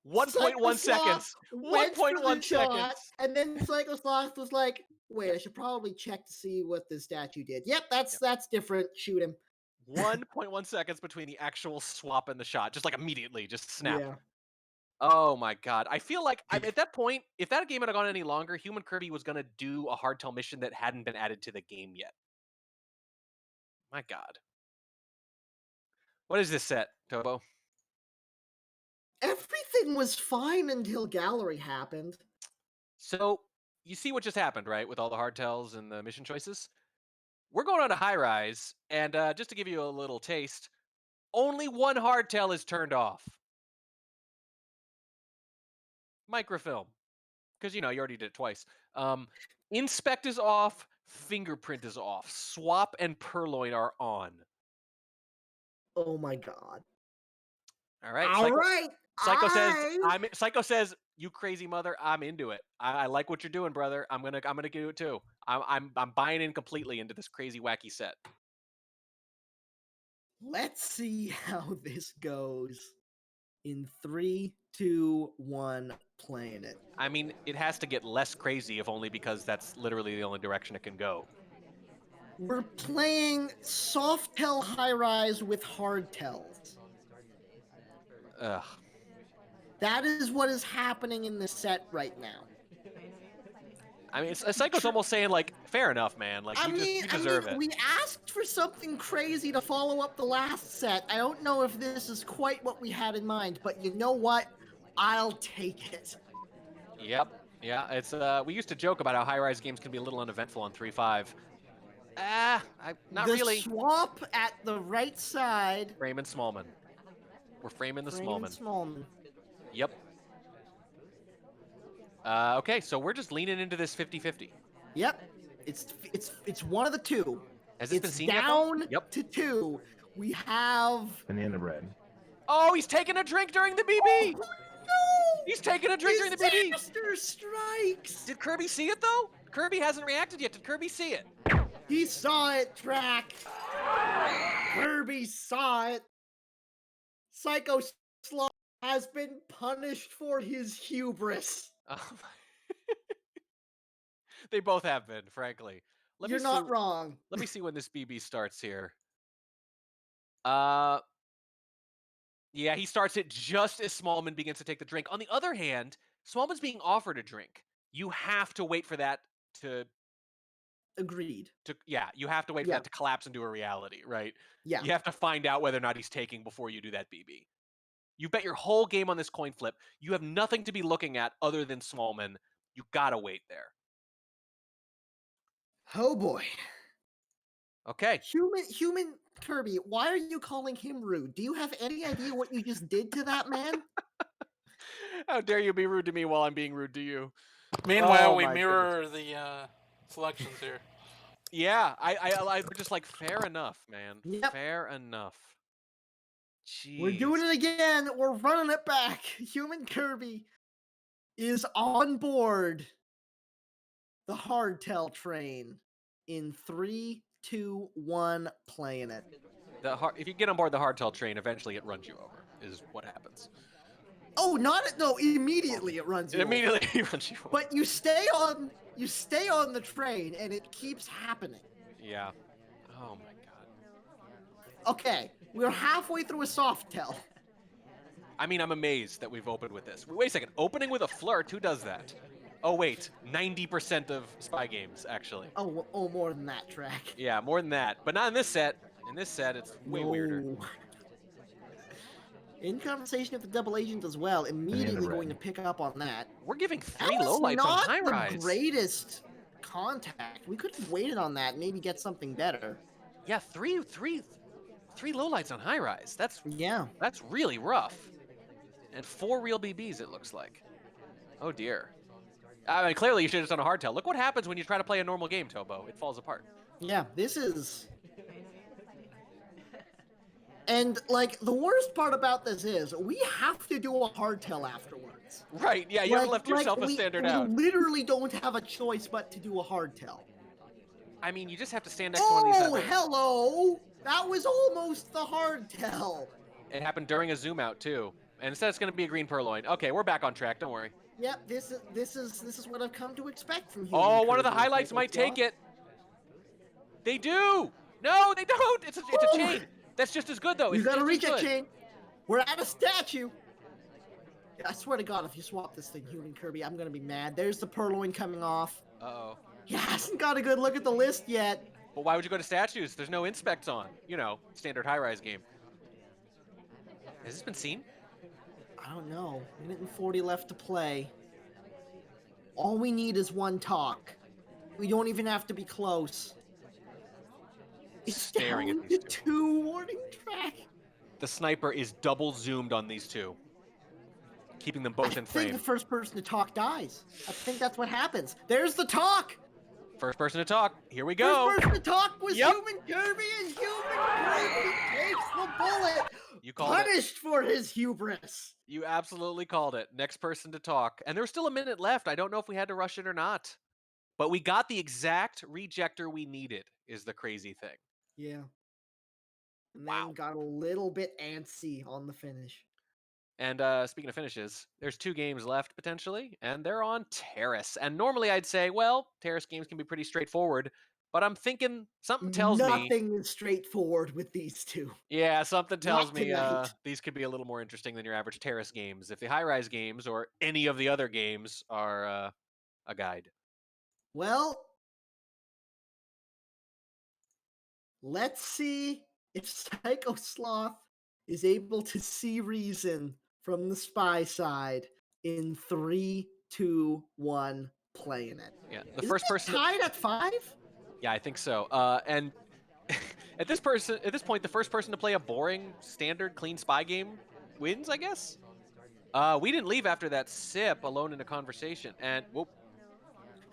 S2: 1.1 seconds.
S3: Went for the
S2: 1.1
S3: shot,
S2: seconds.
S3: and then SykoSloth was like, "Wait, I should probably check to see what the statue did." Yep,
S2: Yep.
S3: that's different. Shoot him.
S2: 1.1 seconds between the actual swap and the shot. Just like immediately, just snap.
S3: Yeah.
S2: Oh my god. I feel like at that point, if that game had gone any longer, HumanKirby was going to do a hardtail mission that hadn't been added to the game yet. My god. What is this set, Tobo?
S3: Everything was fine until gallery happened.
S2: So, you see what just happened, right? With all the hardtails and the mission choices? We're going on to high rise, and just to give you a little taste, only one hardtail is turned off. Microfilm. Because, you already did it twice. Inspect is off, fingerprint is off. Swap and purloin are on.
S3: Oh my god.
S2: All right.
S3: All right.
S2: Psycho says, "You crazy mother, I'm into it. I like what you're doing, brother. I'm gonna do it too. I'm buying in completely into this crazy wacky set."
S3: Let's see how this goes. In 3, 2, 1, playing it.
S2: I mean, it has to get less crazy, if only because that's literally the only direction it can go.
S3: We're playing Softail High Rise with Hardtails.
S2: Ugh.
S3: That is what is happening in the set right now.
S2: I mean, Psycho's almost saying, like, fair enough, man. Like, you deserve it.
S3: We asked for something crazy to follow up the last set. I don't know if this is quite what we had in mind, but you know what? I'll take it.
S2: Yep. Yeah, it's we used to joke about how high-rise games can be a little uneventful on 3.5. Not really.
S3: The swap at the right side.
S2: Frame and Smallman. We're framing the Smallman. Yep. Okay, so we're just leaning into this 50-50.
S3: Yep. It's one of the two.
S2: Has this been seen
S3: down
S2: yet? Yep.
S3: to 2. We have
S4: Banana bread.
S2: Oh, he's taking a drink during the BB!
S3: Oh, no!
S2: He's taking a drink during the BB!
S3: Disaster strikes!
S2: Did Kirby see it, though? Kirby hasn't reacted yet. Did Kirby see it?
S3: He saw it, Track. Kirby saw it. SykoSloth has been punished for his hubris.
S2: They both have been, frankly.
S3: You're not wrong.
S2: Let me see when this BB starts here. Yeah, he starts it just as Smallman begins to take the drink. On the other hand, Smallman's being offered a drink. You have to wait for that to...
S3: Agreed.
S2: You have to wait for that to collapse into a reality, right?
S3: Yeah.
S2: You have to find out whether or not he's taking before you do that BB. You bet your whole game on this coin flip. You have nothing to be looking at other than Smallman. You gotta wait there.
S3: Oh boy.
S2: Okay.
S3: HumanKirby, why are you calling him rude? Do you have any idea what you just did to that man?
S2: How dare you be rude to me while I'm being rude to you?
S1: Meanwhile, we mirror the selections here.
S2: Yeah, I'm just like, fair enough, man.
S3: Yep.
S2: Fair enough. Jeez.
S3: We're doing it again. We're running it back. HumanKirby is on board the hardtail train in 3, 2, 1, playing it.
S2: If you get on board the hardtail train, eventually it runs you over, is what happens.
S3: Oh, immediately it runs you over.
S2: Immediately runs you over.
S3: But you stay on the train and it keeps happening.
S2: Yeah. Oh my god.
S3: Okay, we're halfway through a Softail.
S2: I mean, I'm amazed that we've opened with this. Wait a second. Opening with a flirt? Who does that? Oh, wait. 90% of spy games, actually.
S3: Oh, more than that, Track.
S2: Yeah, more than that. But not in this set. In this set, it's way weirder.
S3: In conversation with the double agent as well, immediately going to pick up on that.
S2: We're giving 3 lowlights on high rise.
S3: Not the greatest contact. We could have waited on that, maybe get something better.
S2: Yeah, three lowlights on high rise. That's really rough. And 4 real BBs, it looks like. Oh dear. I mean, clearly you should have done a hardtail. Look what happens when you try to play a normal game, Tobo. It falls apart.
S3: Yeah, this is... And, like, the worst part about this is, we have to do a hardtail afterwards.
S2: Right, yeah, you haven't left yourself a standard out.
S3: We literally don't have a choice but to do a hardtail.
S2: I mean, you just have to stand next to one of these...
S3: Oh, hello! That was almost the hardtail.
S2: It happened during a zoom out, too. And instead it's going to be a green purloin. Okay, we're back on track. Don't worry.
S3: Yep, this is what I've come to expect from
S2: Oh,
S3: Human
S2: one of the
S3: Kirby and
S2: highlights might take
S3: SykoSloth.
S2: it. They do. No, they don't. It's a
S3: Ooh!
S2: chain. That's just as good, though.
S3: You
S2: It's
S3: gotta
S2: just
S3: reach
S2: as
S3: a
S2: good.
S3: chain. We're at a statue. I swear to God, if you swap this thing, Human Kirby, I'm gonna be mad. There's the purloin coming off.
S2: Uh-oh.
S3: He hasn't got a good look at the list yet.
S2: But why would you go to statues? There's no inspects on. You know, standard high-rise game. Has this been seen?
S3: I don't know. Minute and 40 left to play. All we need is one talk. We don't even have to be close. It's
S2: Staring
S3: down
S2: at these
S3: to
S2: two.
S3: 2 warning track.
S2: The sniper is double zoomed on these two, keeping them both in
S3: I think
S2: frame.
S3: the first person to talk dies. I think that's what happens. There's the talk.
S2: First person to talk. Here we go.
S3: First person to talk was
S2: Yep.
S3: Human Kirby, and Human Kirby takes the bullet.
S2: You called it.
S3: Punished for his hubris.
S2: You absolutely called it. Next person to talk. And there's still a minute left. I don't know if we had to rush it or not. But we got the exact rejector we needed, is the crazy thing.
S3: Yeah. And
S2: Wow.
S3: then got a little bit antsy on the finish.
S2: And speaking of finishes, there's 2 games left potentially, and they're on Terrace. And normally I'd say, well, Terrace games can be pretty straightforward, but I'm thinking something tells me,
S3: Nothing is straightforward with these two.
S2: yeah, something tells me
S3: tonight.
S2: these could be a little more interesting than your average Terrace games. If the high-rise games or any of the other games are a guide.
S3: Well, let's see if SykoSloth is able to see reason from the spy side in 3, 2, 1, playing it.
S2: Yeah, the
S3: Isn't
S2: first
S3: it
S2: person.
S3: tied at 5?
S2: Yeah, I think so. And at this point, the first person to play a boring, standard, clean spy game wins, I guess. We didn't leave after that sip alone in a conversation, and whoop.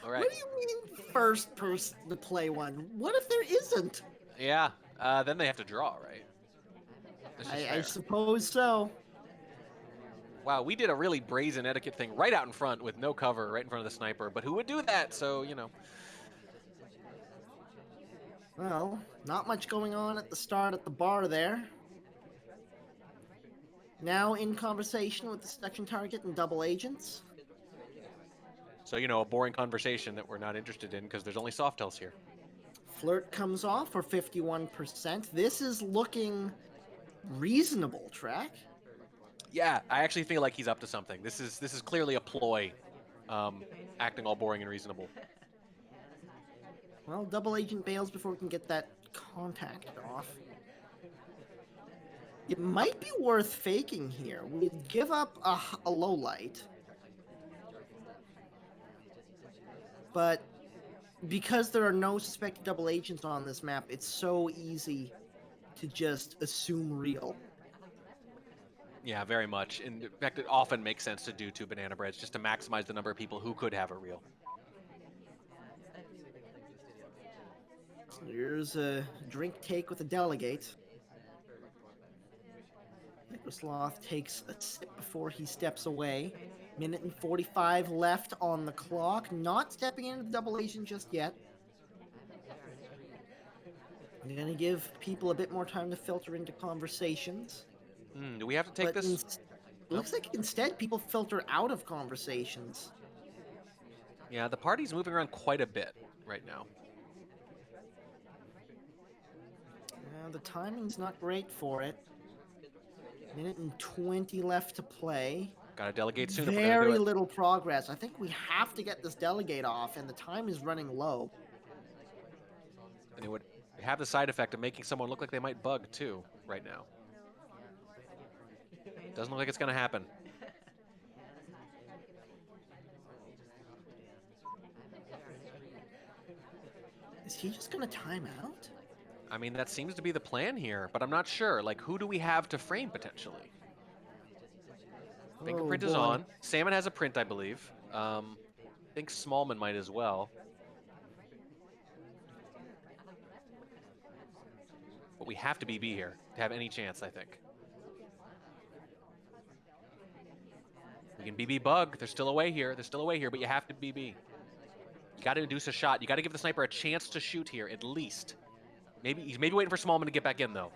S2: All right.
S3: What do you mean first person to play one? What if there isn't?
S2: Yeah. Then they have to draw, right? That's just
S3: I
S2: fair.
S3: suppose so.
S2: Wow, we did a really brazen etiquette thing right out in front with no cover, right in front of the sniper. But who would do that? So, you know.
S3: Well, not much going on at the start at the bar there. Now in conversation with the section target and double agents.
S2: So, you know, a boring conversation that we're not interested in because there's only softells here.
S3: Flirt comes off for 51%. This is looking reasonable, Track.
S2: Yeah, I actually feel like he's up to something. This is clearly a ploy, acting all boring and reasonable.
S3: Well, double agent bails before we can get that contact off. It might be worth faking here. We give up a low light. But because there are no suspected double agents on this map, it's so easy to just assume real.
S2: Yeah, very much. In fact, it often makes sense to do 2 banana breads just to maximize the number of people who could have a reel.
S3: Here's a drink take with a delegate. SykoSloth takes a sip before he steps away. Minute and 45 left on the clock. Not stepping into the double agent just yet. I'm gonna give people a bit more time to filter into conversations.
S2: Do we have to take
S3: But
S2: this?
S3: looks like instead people filter out of conversations.
S2: Yeah, the party's moving around quite a bit right now.
S3: The timing's not great for it. Minute and 20 left to play.
S2: Gotta delegate soon if we're gonna
S3: Very
S2: do it.
S3: little progress. I think we have to get this delegate off, and the time is running low.
S2: And it would have the side effect of making someone look like they might bug too right now. Doesn't look like it's gonna happen.
S3: Is he just gonna time out?
S2: I mean, that seems to be the plan here, but I'm not sure. Like, who do we have to frame potentially? Fingerprint is
S3: boy.
S2: on. Salmon has a print, I believe. I think Smallman might as well. But we have to BB here to have any chance, I think. We can BB bug. There's still a way here. There's still a way here, but you have to BB. You got to induce a shot. You got to give the sniper a chance to shoot here, at least. Maybe he's waiting for Smallman to get back in, though.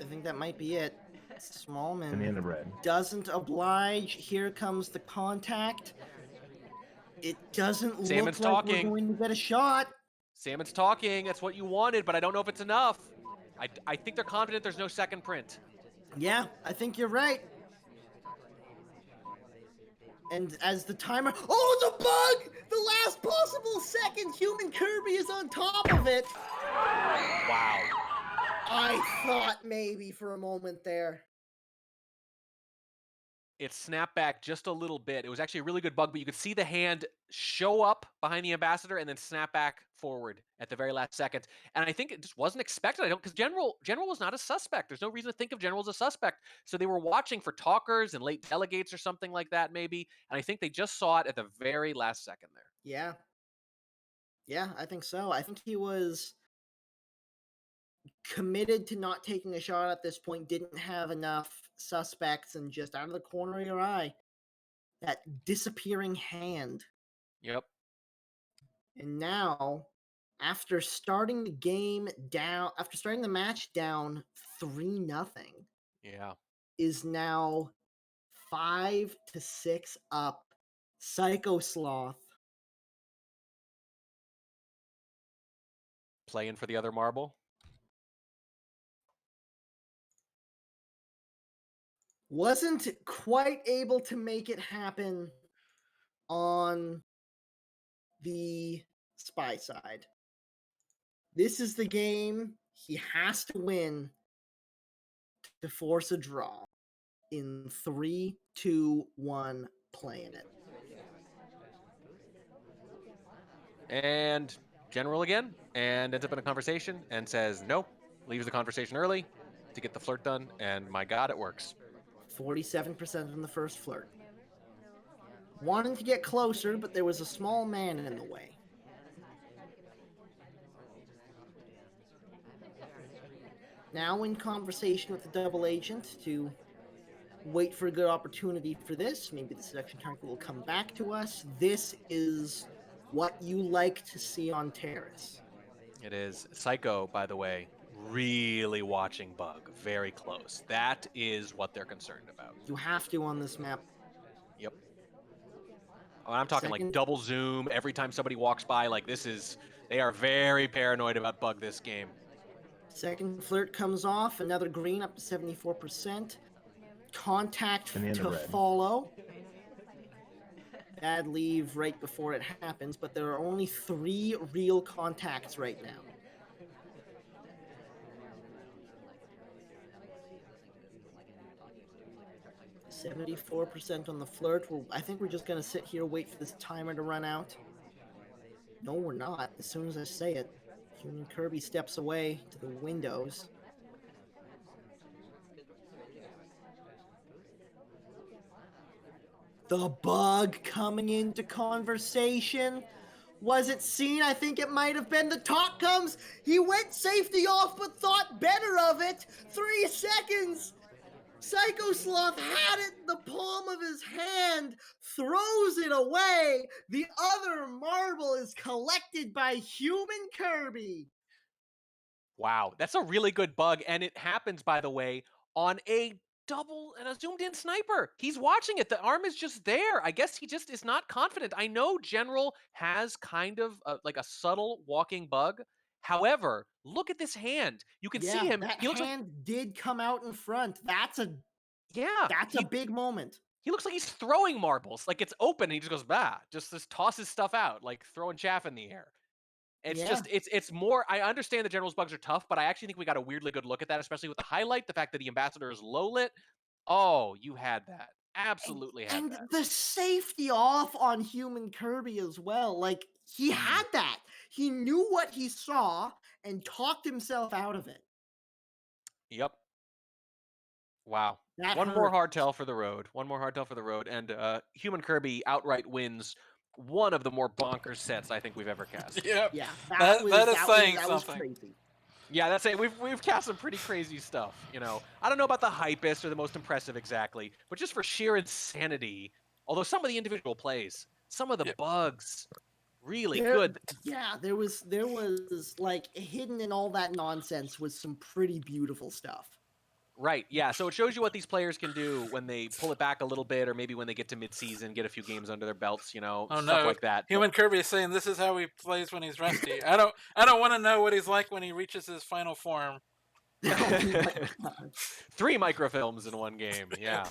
S3: I think that might be it. Smallman
S4: Banana bread.
S3: doesn't oblige. Here comes the contact. It doesn't
S2: Salmon's
S3: look like
S2: talking.
S3: we're going to get a shot.
S2: Salmon's talking. That's what you wanted, but I don't know if it's enough. I think they're confident there's no second print.
S3: Yeah, I think you're right. And as the timer... Oh, the bug! The last possible second, HumanKirby is on top of it.
S2: Wow.
S3: I thought maybe for a moment there.
S2: It snapped back just a little bit. It was actually a really good bug, but you could see the hand show up behind the ambassador and then snap back forward at the very last second. And I think it just wasn't expected. I don't, because General was not a suspect. There's no reason to think of General as a suspect. So they were watching for talkers and late delegates or something like that, maybe. And I think they just saw it at the very last second there.
S3: Yeah. Yeah, I think so. I think he was committed to not taking a shot at this point, didn't have enough suspects, and just out of the corner of your eye, that disappearing hand.
S2: Yep.
S3: And now, after starting the match down 3-0,
S2: Yeah.
S3: is now 5-6 up. SykoSloth.
S2: Playing for the other marble.
S3: Wasn't quite able to make it happen on the spy side. This is the game he has to win to force a draw. In 3, 2, 1, playing it.
S2: And General again, and ends up in a conversation and says no, leaves the conversation early to get the flirt done, and my God, it works.
S3: 47% on the first flirt. Wanting to get closer, but there was a small man in the way. Now in conversation with the double agent to wait for a good opportunity for this. Maybe the seduction target will come back to us. This is what you like to see on Terrace.
S2: It is. Psycho, by the way, really watching Bug very close. That is what they're concerned about.
S3: You have to on this map.
S2: Yep. Oh, I'm talking like double zoom every time somebody walks by. Like they are very paranoid about Bug this game.
S3: Second flirt comes off, another green up to 74%. Contact to follow. Bad leave right before it happens, but there are only 3 real contacts right now. %74% on the flirt. I think we're just going to sit here, wait for this timer to run out. No, we're not. As soon as I say it, HumanKirby steps away to the windows. The bug coming into conversation. Was it seen? I think it might have been. The talk comes. He went safety off, but thought better of it. 3 seconds. SykoSloth had it in the palm of his hand, throws it away. The other marble is collected by HumanKirby.
S2: Wow, that's a really good bug, and it happens, by the way, on a double and a zoomed in sniper. He's watching it. The arm is just there. I guess he just is not confident. I know General has kind of like a subtle walking bug. However, look at this hand. You can see him.
S3: That
S2: he looks
S3: hand did come out in front. That's a big moment.
S2: He looks like he's throwing marbles. Like it's open and he just goes, bah, just tosses stuff out, like throwing chaff in the air. It's just, it's more, I understand the General's bugs are tough, but I actually think we got a weirdly good look at that, especially with the highlight, the fact that the ambassador is low lit. Oh, you had that. Absolutely had that.
S3: And the safety off on HumanKirby as well. Like, he had that. He knew what he saw and talked himself out of it.
S2: Yep. Wow. One more hardtail for the road. And HumanKirby outright wins one of the more bonkers sets I think we've ever cast.
S1: Yep.
S3: Yeah.
S1: That is saying
S3: that
S1: something.
S3: Was crazy.
S2: Yeah, that's it. We've cast some pretty crazy stuff, you know. I don't know about the hypest or the most impressive exactly, but just for sheer insanity, although some of the individual plays, some of the bugs, really good.
S3: Yeah, there was like hidden in all that nonsense was some pretty beautiful stuff.
S2: Right. Yeah. So it shows you what these players can do when they pull it back a little bit, or maybe when they get to mid-season, get a few games under their belts.
S1: Oh
S2: Stuff
S1: no,
S2: like that.
S1: HumanKirby is saying this is how he plays when he's rusty. I don't want to know what he's like when he reaches his final form.
S3: Oh my God.
S2: 3 microfilms in one game. Yeah.